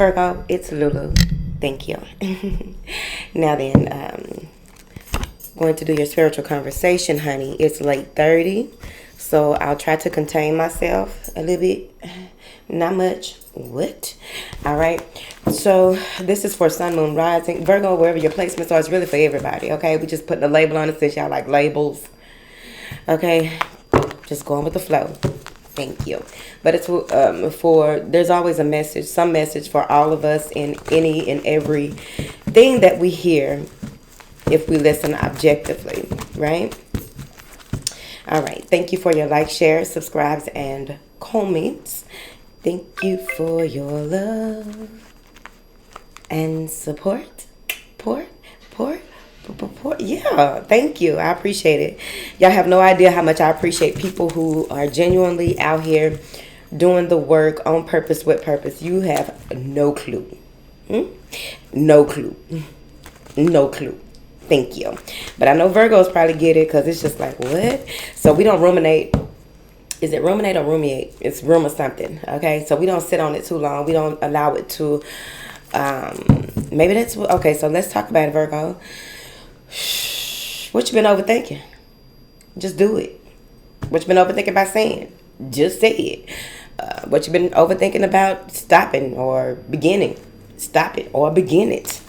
Virgo, it's Lulu. Thank you. Now then, going to do your spiritual conversation, honey. It's late 30, so I'll try to contain myself a little bit. Not much. What? All right. So this is for Sun, Moon, Rising. Virgo, wherever your placements are, it's really for everybody, okay? We just putting a label on it since y'all like labels. Okay? Just going with the flow. Thank you. But it's there's always a message, some message for all of us in any and every thing that we hear if we listen objectively, right? All right. Thank you for your likes, shares, subscribes, and comments. Thank you for your love and support. Yeah, thank you. I appreciate it. Y'all have no idea how much I appreciate people who are genuinely out here doing the work on purpose with purpose. You have no clue. No clue. No clue. Thank you. But I know Virgos probably get it because it's just like, what? So we don't ruminate. Is it ruminate or rumiate? It's rumor something. Okay, so we don't sit on it too long. We don't allow it to. Maybe that's okay. So let's talk about it, Virgo. What you been overthinking? Just do it. What you been overthinking about saying? Just say it. What you been overthinking about stopping or beginning? Stop it or begin it.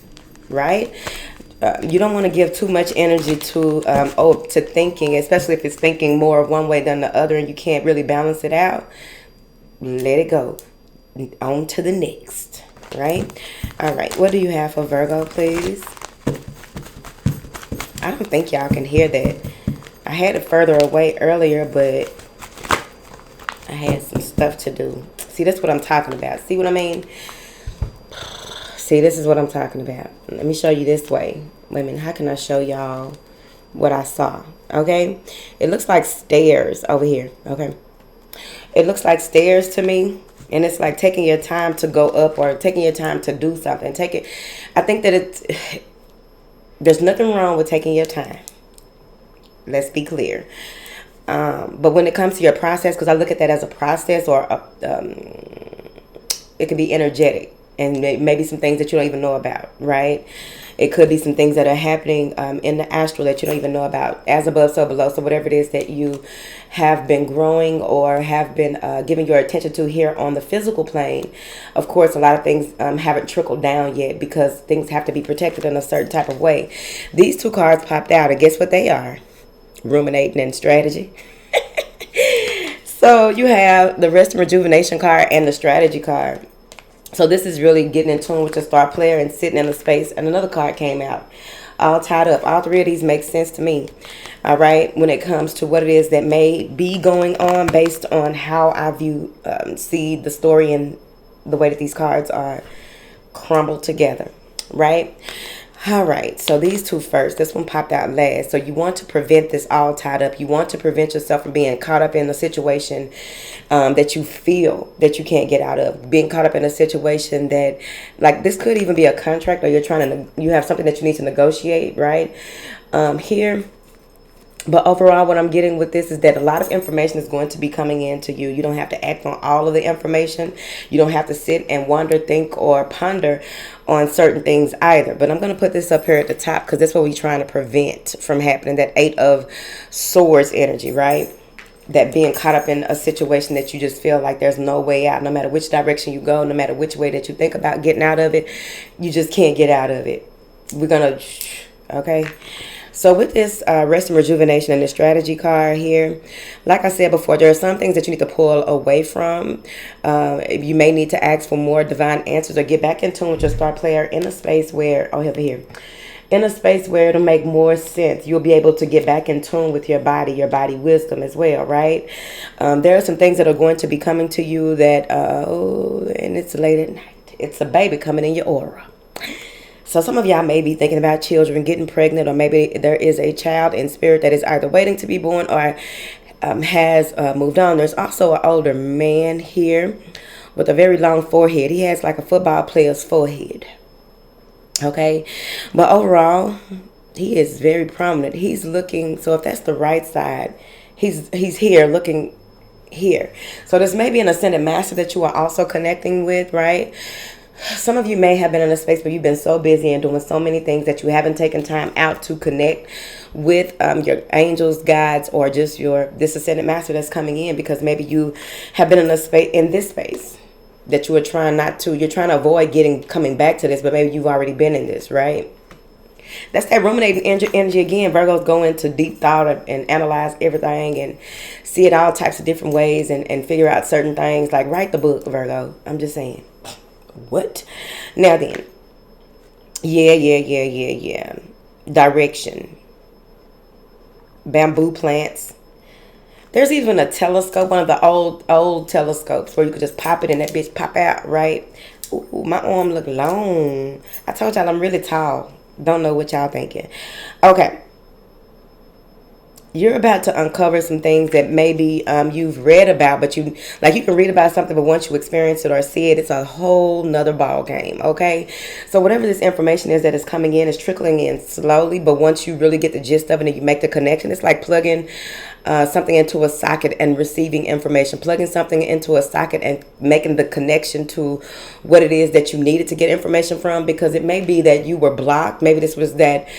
Right? You don't want to give too much energy to thinking, especially if it's thinking more of one way than the other and you can't really balance it out. Let it go. On to the next. Right? All right. What do you have for Virgo, please? I don't think y'all can hear that. I had it further away earlier, but I had some stuff to do. See, that's what I'm talking about. See what I mean? See, this is what I'm talking about. Let me show you this way. Wait a minute. How can I show y'all what I saw? Okay? It looks like stairs over here. Okay? It looks like stairs to me. And it's like taking your time to go up or taking your time to do something. I think that there's nothing wrong with taking your time. Let's be clear. But when it comes to your process, because I look at that as a process or it can be energetic. And maybe some things that you don't even know about, right? It could be some things that are happening in the astral that you don't even know about. As above, so below. So whatever it is that you have been growing or have been giving your attention to here on the physical plane. Of course, a lot of things haven't trickled down yet because things have to be protected in a certain type of way. These two cards popped out, and guess what they are? Ruminating and strategy. So you have the Rest and Rejuvenation card and the Strategy card. So this is really getting in tune with your star player and sitting in a space. And another card came out, all tied up. All three of these make sense to me. All right, when it comes to what it is that may be going on based on how I see the story and the way that these cards are crumbled together. Right. All right, so these two first. This one popped out last. So you want to prevent this all tied up. You want to prevent yourself from being caught up in a situation that you feel that you can't get out of. Being caught up in a situation that, like, this could even be a contract, or you have something that you need to negotiate, right? Here. But overall, what I'm getting with this is that a lot of information is going to be coming in to you. You don't have to act on all of the information. You don't have to sit and wonder, think, or ponder on certain things either. But I'm going to put this up here at the top because that's what we're trying to prevent from happening. That 8 of Swords energy, right? That being caught up in a situation that you just feel like there's no way out. No matter which direction you go, no matter which way that you think about getting out of it, you just can't get out of it. We're going to, okay? So with this Rest and Rejuvenation and the Strategy card here, like I said before, there are some things that you need to pull away from. You may need to ask for more divine answers or get back in tune with your star player in a space where, in a space where it'll make more sense. You'll be able to get back in tune with your body wisdom as well, right? There are some things that are going to be coming to you that, and it's late at night. It's a baby coming in your aura. So some of y'all may be thinking about children, getting pregnant, or maybe there is a child in spirit that is either waiting to be born or has moved on. There's also an older man here with a very long forehead. He has like a football player's forehead. Okay? But overall, he is very prominent. He's looking, so if that's the right side, he's here looking here. So this may be an ascended master that you are also connecting with, right? Some of you may have been in a space where you've been so busy and doing so many things that you haven't taken time out to connect with your angels, guides, or just this ascended master that's coming in, because maybe you have been in this space that you are trying not to. You're trying to avoid coming back to this, but maybe you've already been in this, right? That's that ruminating energy again. Virgos go into deep thought and analyze everything and see it all types of different ways and figure out certain things. Like, write the book, Virgo. I'm just saying. What? Now then. Yeah. Direction. Bamboo plants. There's even a telescope, one of the old telescopes where you could just pop it and that bitch pop out, right? Ooh, my arm look long. I told y'all I'm really tall. Don't know what y'all thinking. Okay. You're about to uncover some things that maybe you've read about, but you can read about something, but once you experience it or see it, it's a whole nother ball game. Okay, so whatever this information is that is coming in is trickling in slowly, but once you really get the gist of it and you make the connection, it's like plugging something into a socket and receiving information, plugging something into a socket and making the connection to what it is that you needed to get information from, because it may be that you were blocked. Maybe this was that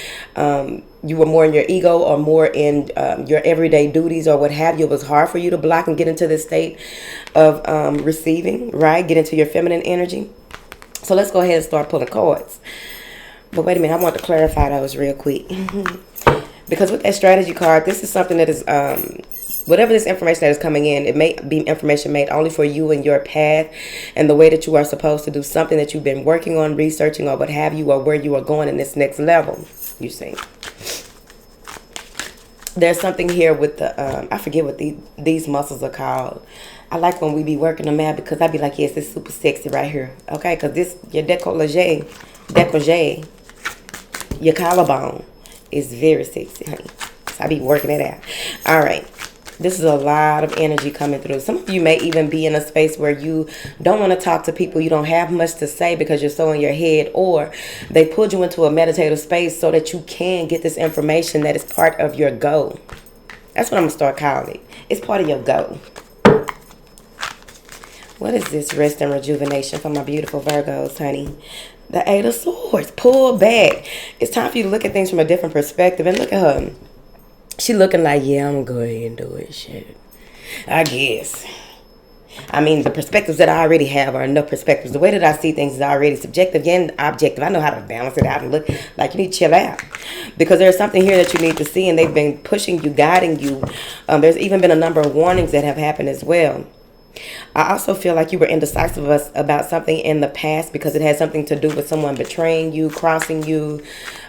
you were more in your ego or more in your everyday duties or what have you. It was hard for you to block and get into this state of receiving, right? Get into your feminine energy. So let's go ahead and start pulling cards. But wait a minute, I want to clarify those real quick. Because with that strategy card, this is something that is, whatever this information that is coming in, it may be information made only for you and your path and the way that you are supposed to do something that you've been working on, researching, or what have you, or where you are going in this next level, you see. There's something here with the, I forget what these muscles are called. I like when we be working them out because I be like, yes, it's super sexy right here. Okay, because this, your décolleté, your collarbone is very sexy, honey. So I be working it out. All right. This is a lot of energy coming through. Some of you may even be in a space where you don't want to talk to people. You don't have much to say because you're so in your head, or they pulled you into a meditative space so that you can get this information that is part of your go. That's what I'm going to start calling it. It's part of your go. What is this rest and rejuvenation for my beautiful Virgos, honey? The Eight of Swords. Pull back. It's time for you to look at things from a different perspective. And look at her. She looking like, yeah, I'm going to go ahead and do it. Shit. I guess. I mean, the perspectives that I already have are enough perspectives. The way that I see things is already subjective and objective. I know how to balance it out and look like you need to chill out. Because there's something here that you need to see, and they've been pushing you, guiding you. There's even been a number of warnings that have happened as well. I also feel like you were indecisive about something in the past because it had something to do with someone betraying you, crossing you,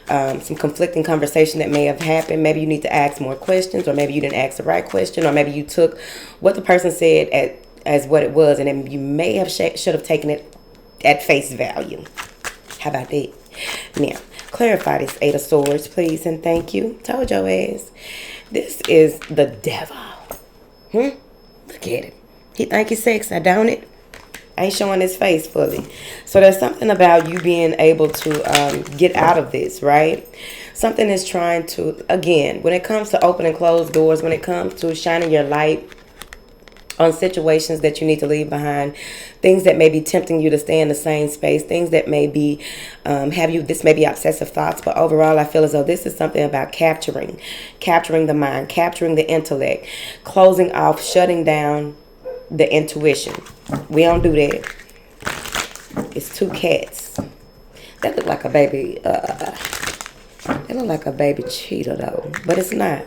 some conflicting conversation that may have happened. Maybe you need to ask more questions, or maybe you didn't ask the right question, or maybe you took what the person said as what it was, and then you may have should have taken it at face value. How about that? Now, clarify this Eight of Swords, please, and thank you. Told your ass. This is the devil. Look at it. He think he's sexy, don't it? Ain't showing his face fully. So there's something about you being able to get out of this, right? Something is trying to, again, when it comes to open and close doors, when it comes to shining your light on situations that you need to leave behind, things that may be tempting you to stay in the same space, things that may be this may be obsessive thoughts, but overall I feel as though this is something about capturing the mind, capturing the intellect, closing off, shutting down the intuition. We don't do that. It's two cats. That look like a baby. They look like a baby cheetah though, but it's not.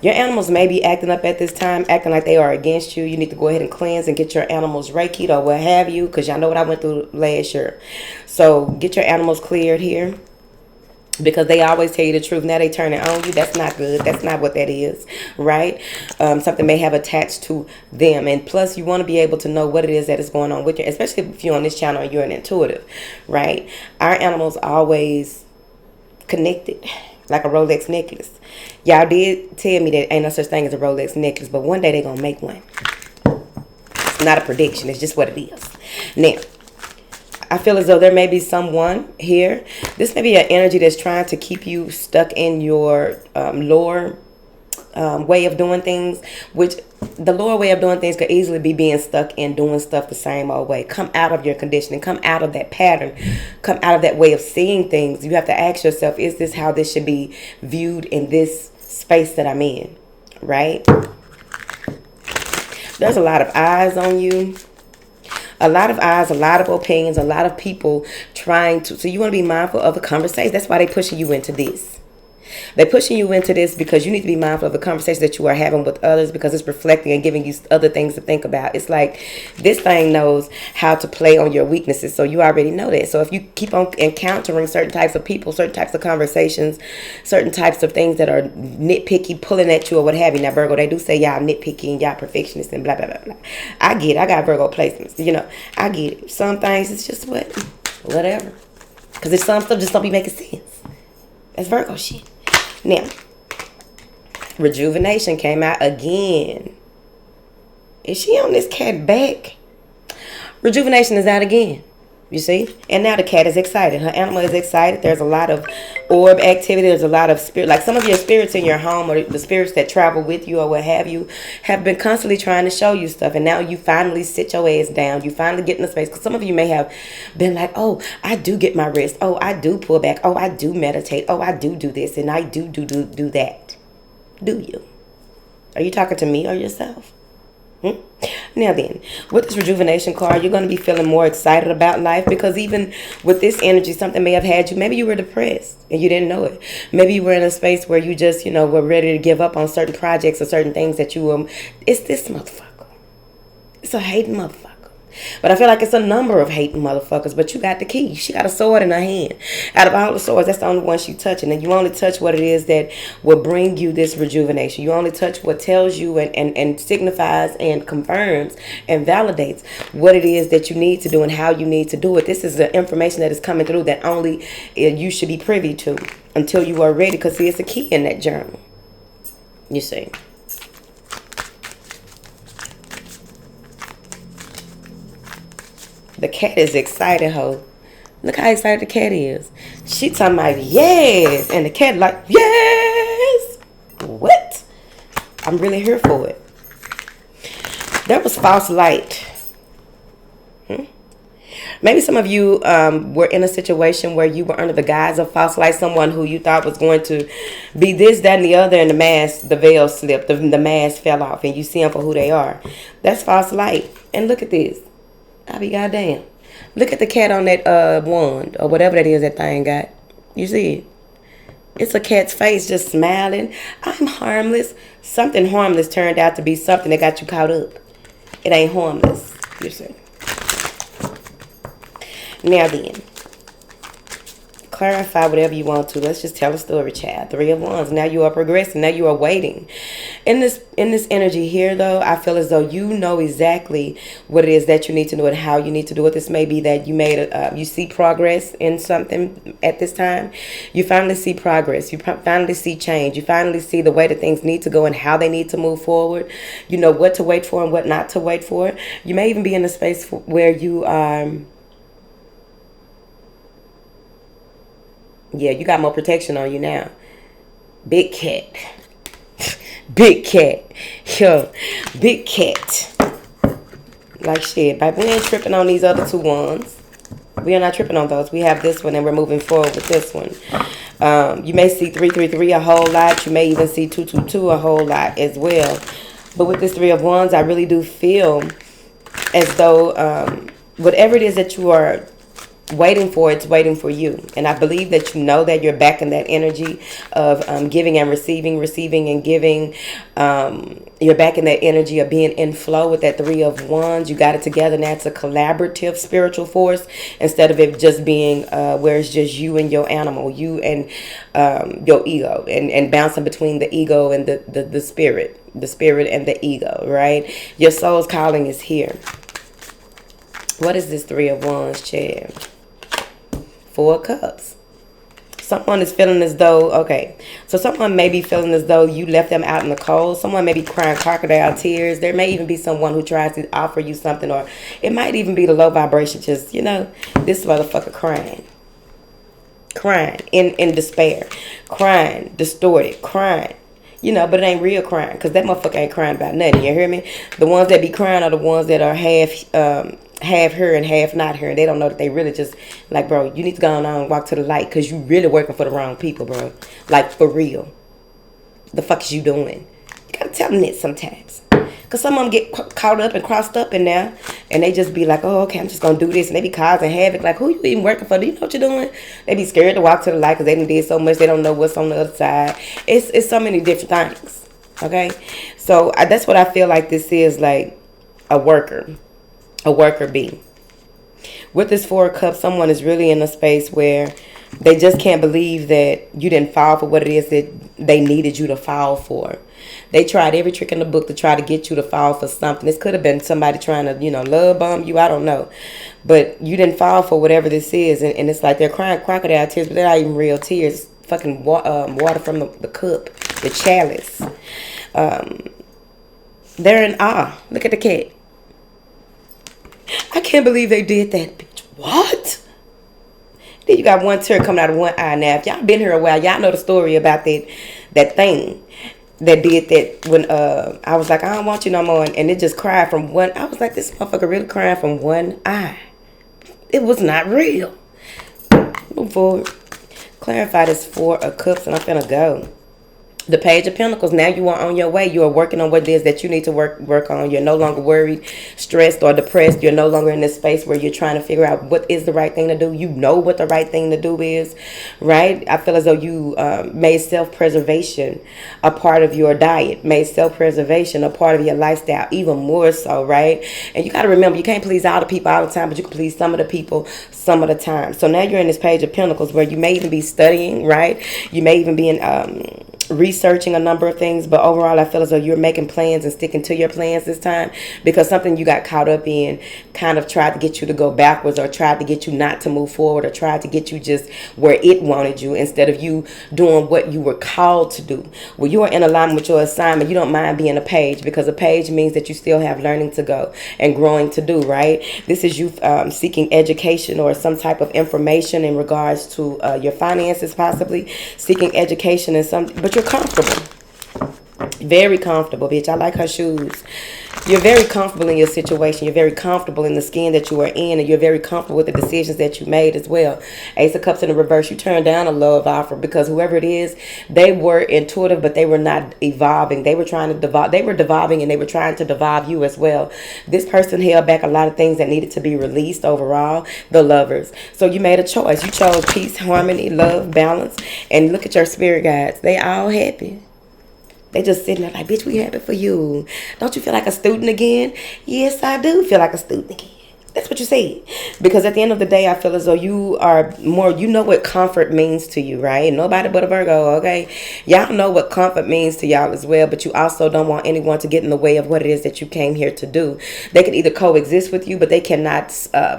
Your animals may be acting up at this time, acting like they are against you. You need to go ahead and cleanse and get your animals Reiki'd or what have you, because y'all know what I went through last year. So get your animals cleared here, because they always tell you the truth. Now they turn it on you. That's not good. That's not what that is, right? Something may have attached to them. And plus, you want to be able to know what it is that is going on with you, especially if you're on this channel and you're an intuitive, right? Our animals always connected, like a Rolex necklace. Y'all did tell me that ain't no such thing as a Rolex necklace, but one day they're going to make one. It's not a prediction. It's just what it is. Now, I feel as though there may be someone here. This may be an energy that's trying to keep you stuck in your lower way of doing things, which the lower way of doing things could easily be being stuck in doing stuff the same old way. Come out of your conditioning, come out of that pattern, come out of that way of seeing things. You have to ask yourself, is this how this should be viewed in this space that I'm in, right? There's a lot of eyes on you. A lot of eyes, a lot of opinions, a lot of people trying to. So you want to be mindful of the conversation. That's why they're pushing you into this. They're pushing you into this because you need to be mindful of the conversation that you are having with others, because it's reflecting and giving you other things to think about. It's like this thing knows how to play on your weaknesses, so you already know that. So if you keep on encountering certain types of people, certain types of conversations, certain types of things that are nitpicky, pulling at you or what have you. Now, Virgo, they do say y'all nitpicky and y'all perfectionists and blah, blah, blah, blah. I get it. I got Virgo placements. I get it. Some things, it's just whatever. Because it's some stuff just don't be making sense. That's Virgo shit. Now, Rejuvenation came out again. Is she on this cat back? Rejuvenation is out again. You see? And now the cat is excited. Her animal is excited. There's a lot of orb activity. There's a lot of spirit. Like some of your spirits in your home, or the spirits that travel with you or what have you, have been constantly trying to show you stuff. And now you finally sit your ass down. You finally get in the space. Because some of you may have been like, oh, I do get my rest. Oh, I do pull back. Oh, I do meditate. Oh, I do this. And I do that. Do you? Are you talking to me or yourself? Now then, with this Rejuvenation card, you're going to be feeling more excited about life, because even with this energy, something may have had you. Maybe you were depressed and you didn't know it. Maybe you were in a space where you just, were ready to give up on certain projects or certain things that you it's this motherfucker. It's a hating motherfucker. But I feel like it's a number of hating motherfuckers. But you got the key. She got a sword in her hand. Out of all the swords, that's the only one she touching. And you only touch what it is that will bring you this rejuvenation. You only touch what tells you and signifies and confirms and validates what it is that you need to do and how you need to do it. This is the information that is coming through that only you should be privy to until you are ready. Because see, it's a key in that journal. You see. The cat is excited, ho. Look how excited the cat is. She talking about yes. And the cat like, yes. What? I'm really here for it. There was false light. Maybe some of you were in a situation where you were under the guise of false light. Someone who you thought was going to be this, that, and the other. And the veil slipped. The mask fell off. And you see them for who they are. That's false light. And look at this. I be goddamn. Look at the cat on that wand or whatever that is that thing got. You see it? It's a cat's face just smiling. I'm harmless. Something harmless turned out to be something that got you caught up. It ain't harmless. You see? Now then, clarify whatever you want to. Let's just tell a story, child. 3 of Wands. Now you are progressing. Now you are waiting. In this energy here, though, I feel as though you know exactly what it is that you need to do and how you need to do it. This may be that you you see progress in something at this time. You finally see progress. You finally see change. You finally see the way that things need to go and how they need to move forward. You know what to wait for and what not to wait for. You may even be in a space where you yeah, you got more protection on you now. Big cat. Big cat. Yo, big cat. Like shit. But we ain't tripping on these other 2 ones. We are not tripping on those. We have this one and we're moving forward with this one. You may see 333 a whole lot. You may even see 222 a whole lot as well. But with this 3 of Wands, I really do feel as though whatever it is that you are waiting for, it's waiting for you. And I believe that you know that you're back in that energy of giving and receiving and giving. You're back in that energy of being in flow with that 3 of Wands. You got it together. Now it's a collaborative spiritual force instead of it just being where it's just you and your animal, you and your ego, and bouncing between the ego and the spirit and the ego, right? Your soul's calling is here. What is this 3 of Wands, Chad? 4 of Cups. Someone is feeling as though, okay, so someone may be feeling as though you left them out in the cold. Someone may be crying crocodile tears. There may even be someone who tries to offer you something, or it might even be the low vibration, just, this motherfucker crying. Crying in despair. Crying, distorted, crying. You know, but it ain't real crying, because that motherfucker ain't crying about nothing. You hear me? The ones that be crying are the ones that are half her and half not her. And they don't know that they really just, like, bro, you need to go on and walk to the light, because you really working for the wrong people, bro. Like, for real. The fuck is you doing? You gotta tell them that sometimes. Because some of them get caught up and crossed up in there, and they just be like, oh, okay, I'm just going to do this. And they be causing havoc. Like, who you even working for? Do you know what you're doing? They be scared to walk to the light because they done did so much. They don't know what's on the other side. It's so many different things, okay? So that's what I feel like this is, like a worker bee. With this Four of Cups, someone is really in a space where they just can't believe that you didn't fall for what it is that they needed you to fall for. They tried every trick in the book to try to get you to fall for something. This could have been somebody trying to, love bomb you. I don't know. But you didn't fall for whatever this is. And it's like they're crying crocodile tears, but they're not even real tears. Fucking water from the cup, the chalice. They're in awe. Look at the cat. I can't believe they did that, bitch. What? Then you got one tear coming out of one eye. Now, if y'all been here a while, y'all know the story about that thing that did that when I was like, I don't want you no more. And it just cried from one. I was like, this motherfucker really crying from one eye. It was not real. Move forward. Clarify this Four of Cups, and I'm finna go. The Page of Pentacles. Now you are on your way. You are working on what it is that you need to work on. You're no longer worried, stressed, or depressed. You're no longer in this space where you're trying to figure out what is the right thing to do. You know what the right thing to do is, right? I feel as though you made self-preservation a part of your diet, made self-preservation a part of your lifestyle, even more so, right? And you got to remember, you can't please all the people all the time, but you can please some of the people some of the time. So now you're in this Page of Pentacles where you may even be studying, right? You may even be in researching a number of things, but overall I feel as though you're making plans and sticking to your plans this time, because something you got caught up in kind of tried to get you to go backwards, or tried to get you not to move forward, or tried to get you just where it wanted you instead of you doing what you were called to do. Well, you are in alignment with your assignment. You don't mind being a page, because a page means that you still have learning to go and growing to do, right? This is you seeking education or some type of information in regards to your finances, possibly seeking education in some, but you're comfortable. Very comfortable, bitch. I like her shoes. You're very comfortable in your situation. You're very comfortable in the skin that you are in, and you're very comfortable with the decisions that you made as well. Ace of Cups in the reverse. You turned down a love offer because whoever it is, they were intuitive, but they were not evolving. They were trying to devolve. They were devolving, and they were trying to devolve you as well. This person held back a lot of things that needed to be released overall. The Lovers. So you made a choice. You chose peace, harmony, love, balance, and look at your spirit guides. They all happy. They just sitting there like, bitch, we happy for you. Don't you feel like a student again? Yes, I do feel like a student again. That's what you said. Because at the end of the day, I feel as though you are more, you know what comfort means to you, right? Nobody but a Virgo, okay? Y'all know what comfort means to y'all as well, but you also don't want anyone to get in the way of what it is that you came here to do. They can either coexist with you, but they cannot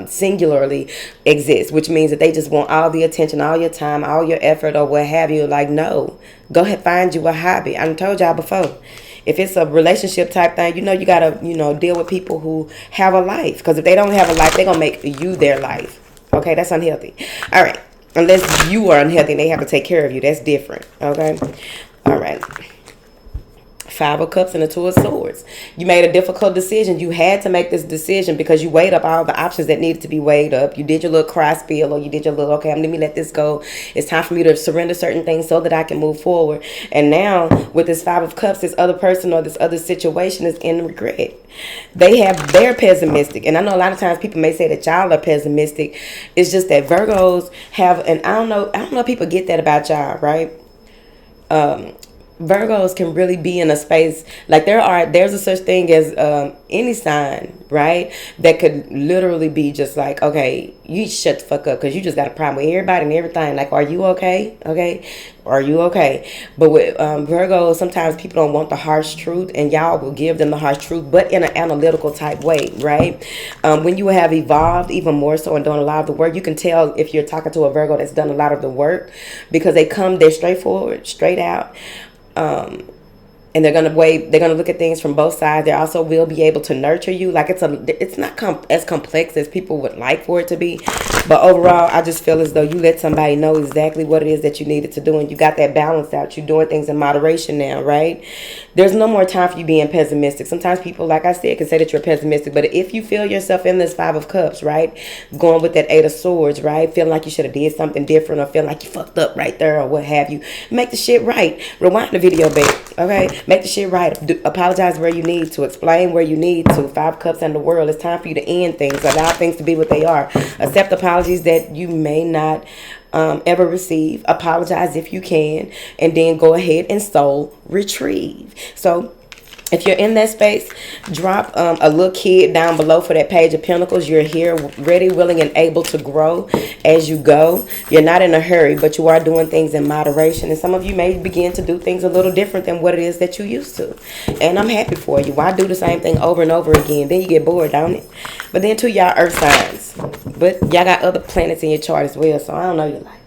singularly exist, which means that they just want all the attention, all your time, all your effort, or what have you. Like, no, go ahead, find you a hobby. I done told y'all before. If it's a relationship type thing, you got to, deal with people who have a life. Because if they don't have a life, they're going to make you their life. Okay, that's unhealthy. All right. Unless you are unhealthy and they have to take care of you. That's different. Okay. All right. Five of Cups and the Two of Swords. You made a difficult decision. You had to make this decision because you weighed up all the options that needed to be weighed up. You did your little cry spiel, or you did your little, okay, let me let this go. It's time for me to surrender certain things so that I can move forward. And now with this Five of Cups, this other person or this other situation is in regret. They're pessimistic. And I know a lot of times people may say that y'all are pessimistic. It's just that Virgos have, and I don't know if people get that about y'all, right? Virgos can really be in a space like there's a such thing as any sign, right, that could literally be just like, okay, you shut the fuck up because you just got a problem with everybody and everything. Like, are you okay? Okay, are you okay? But with Virgos, sometimes people don't want the harsh truth, and y'all will give them the harsh truth, but in an analytical type way, right? When you have evolved even more so and done a lot of the work, you can tell if you're talking to a Virgo that's done a lot of the work, because they're straightforward, straight out. And they're gonna look at things from both sides. They also will be able to nurture you. Like it's not as complex as people would like for it to be. But overall, I just feel as though you let somebody know exactly what it is that you needed to do, and you got that balance out. You're doing things in moderation now, right? There's no more time for you being pessimistic. Sometimes people, like I said, can say that you're pessimistic, but if you feel yourself in this Five of Cups, right, going with that Eight of Swords, right, feeling like you should have did something different, or feeling like you fucked up right there, or what have you, make the shit right. Rewind the video back, okay? Make the shit right. Apologize where you need to. Explain where you need to. Five Cups and the World. It's time for you to end things. Allow things to be what they are. Accept apologies that you may not ever receive. Apologize if you can, and then go ahead and soul retrieve. So if you're in that space, drop a little kid down below for that Page of Pentacles. You're here ready, willing, and able to grow as you go. You're not in a hurry, but you are doing things in moderation. And some of you may begin to do things a little different than what it is that you used to. And I'm happy for you. Why do the same thing over and over again? Then you get bored, don't it? But then too, y'all earth signs. But y'all got other planets in your chart as well, so I don't know your life.